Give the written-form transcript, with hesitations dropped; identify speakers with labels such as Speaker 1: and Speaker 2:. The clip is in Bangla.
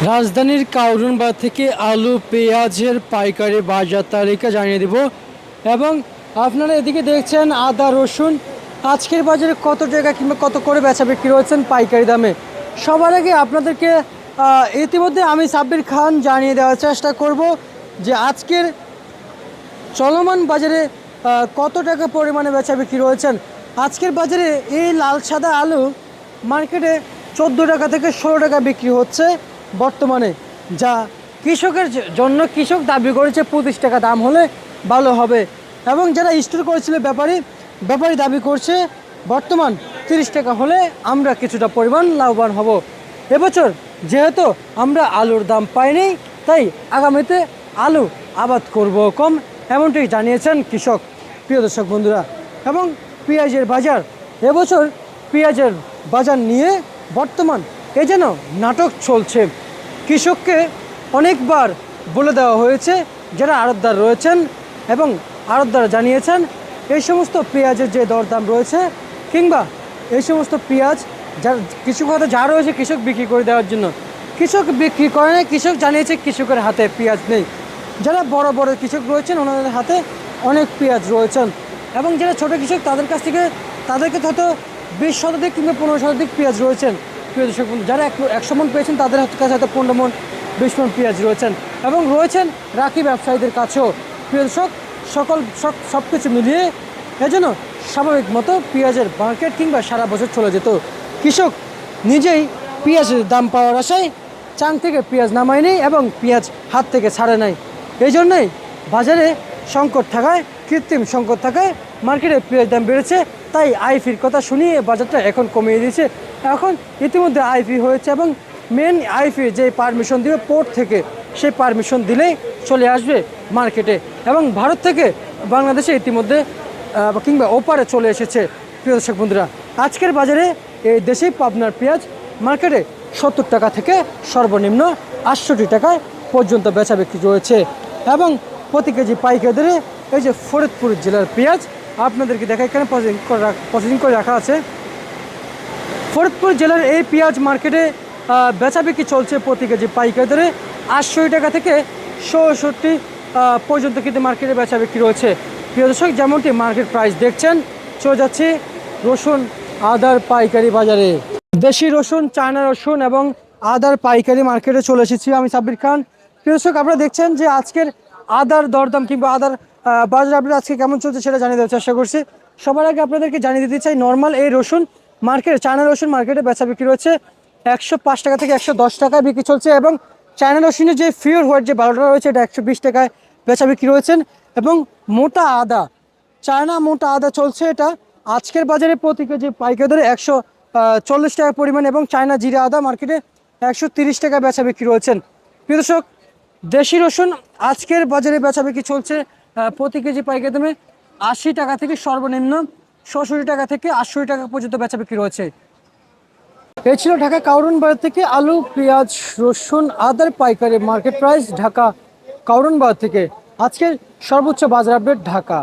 Speaker 1: রাজধানীর কাউরন বাজার থেকে আলু পেঁয়াজের পাইকারি বাজার তালিকা জানিয়ে দেব। এবং আপনারা এদিকে দেখছেন আদা রসুন আজকের বাজারে কত টাকা কিংবা কত করে বেচা বিক্রি হচ্ছেন পাইকারি দামে। সবার আগে আপনাদেরকে ইতিমধ্যে আমি সাব্বির খান জানিয়ে দেওয়ার চেষ্টা করব যে আজকের চলমান বাজারে কত টাকা পরিমাণে বেচা বিক্রি রয়েছেন। আজকের বাজারে এই লাল সাদা আলু মার্কেটে 14 টাকা থেকে 16 টাকা বিক্রি হচ্ছে বর্তমানে, যা কৃষকের জন্য কৃষক দাবি করেছে 25 টাকা দাম হলে ভালো হবে। এবং যারা স্টোর করেছিল ব্যাপারী দাবি করছে বর্তমান 30 টাকা হলে আমরা কিছুটা পরিমাণ লাভবান হব। এবছর যেহেতু আমরা আলুর দাম পাইনি, তাই আগামীতে আলু আবাদ করব কম, এমনটি জানিয়েছেন কৃষক। প্রিয় দর্শক বন্ধুরা, এবং পেঁয়াজের বাজার এবছর পেঁয়াজের বাজার নিয়ে বর্তমান এ যেন নাটক চলছে। কৃষককে অনেকবার বলে দেওয়া হয়েছে, যারা আড়তদার রয়েছেন এবং আড়তদার জানিয়েছেন এই সমস্ত পেঁয়াজের যে দরদাম রয়েছে কিংবা এই সমস্ত পেঁয়াজ যার কিছু কথা যা রয়েছে কৃষক বিক্রি করে দেওয়ার জন্য, কৃষক বিক্রি করে না। কৃষক জানিয়েছে কৃষকের হাতে পেঁয়াজ নেই। যারা বড় বড় কৃষক রয়েছেন ওনাদের হাতে অনেক পেঁয়াজ রয়েছেন, এবং যারা ছোট কৃষক তাদের কাছ থেকে তাদেরকে হয়তো 20 শতাধিক কিংবা 15 শতাধিক পেঁয়াজ রয়েছেন। প্রিয় দর্শক বন্ধু, যারা 100 মন পেয়েছেন তাদের কাছে হয়তো 15 মন 20 মন পেঁয়াজ রয়েছেন, এবং রয়েছেন রাখি ব্যবসায়ীদের কাছেও। প্রিয় দর্শক, সব কিছু মিলিয়ে এজন্য স্বাভাবিক মতো পেঁয়াজের মার্কেট কিংবা সারা বছর চলে যেত। কৃষক নিজেই পেঁয়াজের দাম পাওয়ার আশায় চাং থেকে পেঁয়াজ নামায় নেই এবং পেঁয়াজ হাত থেকে ছাড়ে নাই। এই জন্যই বাজারে সংকট থাকায়, কৃত্রিম সংকট থাকায় মার্কেটে পেঁয়াজ দাম বেড়েছে। তাই আইপির কথা শুনিয়ে বাজারটা এখন কমিয়ে দিয়েছে। এখন ইতিমধ্যে আইপি হয়েছে এবং মেন আইপি যে পারমিশন দিবে পোর্ট থেকে, সেই পারমিশন দিলেই চলে আসবে মার্কেটে। এবং ভারত থেকে বাংলাদেশে ইতিমধ্যে কিংবা ওপারে চলে এসেছে। প্রিয় দর্শক বন্ধুরা, আজকের বাজারে এই দেশেই পাবনার পেঁয়াজ মার্কেটে 70 টাকা থেকে সর্বনিম্ন 68 টাকা পর্যন্ত বেচা বিক্রি রয়েছে। এবং প্রতি কেজি পাইকারি দরে এই যে ফরিদপুর জেলার পেঁয়াজ আপনাদেরকে দেখা, এখানে প্রসেসিং করে রাখা আছে। ফরিদপুর জেলার এই পেঁয়াজ মার্কেটে বেচা বিক্রি চলছে প্রতি কেজি পাইকারি দরে 80 টাকা থেকে 67 পর্যন্ত কিন্তু মার্কেটে বেচা বিক্রি রয়েছে। প্রিয় দর্শক, যেমনটি মার্কেট প্রাইস দেখছেন, চলে যাচ্ছে রসুন আদার পাইকারি বাজারে। দেশি রসুন, চায়না রসুন এবং আদার পাইকারি মার্কেটে চলে এসেছি আমি সাব্বির খান। প্রিয় দর্শক, আপনারা দেখছেন যে আজকের আদার দরদাম কিংবা আদার বাজার আপডেট আজকে কেমন চলছে সেটা জানিয়ে দেওয়ার চেষ্টা করছি। সবার আগে আপনাদেরকে জানিয়ে দিতে চাই, নর্মাল এই রসুন মার্কেটে, চায়না রসুন মার্কেটে বেচা বিক্রি রয়েছে 105 টাকা থেকে 110 টাকায় বিক্রি চলছে। এবং চায়না রসুনের যে পিওর হোয়াইট যে 12টা রয়েছে এটা 120 টাকায় বেচা বিক্রি রয়েছেন। এবং মোটা আদা, চায়না মোটা আদা চলছে এটা আজকের বাজারে প্রতি কেজি পাইকারি দরে 140 টাকা পরিমাণ, এবং চায়না জিরা আদা মার্কেটে 130 টাকায় বেচা বিক্রি রয়েছেন। প্রিয় দর্শক, দেশি রসুন আজকের বাজারে বেচা বিক্রি চলছে প্রতি কেজি পাইকারি দামে 80 টাকা থেকে সর্বনিম্ন 66 টাকা থেকে 80 টাকা পর্যন্ত বেচা বিক্রি রয়েছে। এই ছিল ঢাকা কাউরন বাজার থেকে আলু পেঁয়াজ রসুন আদার পাইকারি মার্কেট প্রাইস ঢাকা কাউরন বাজার থেকে আজকের সর্বোচ্চ বাজার আপডেট ঢাকা।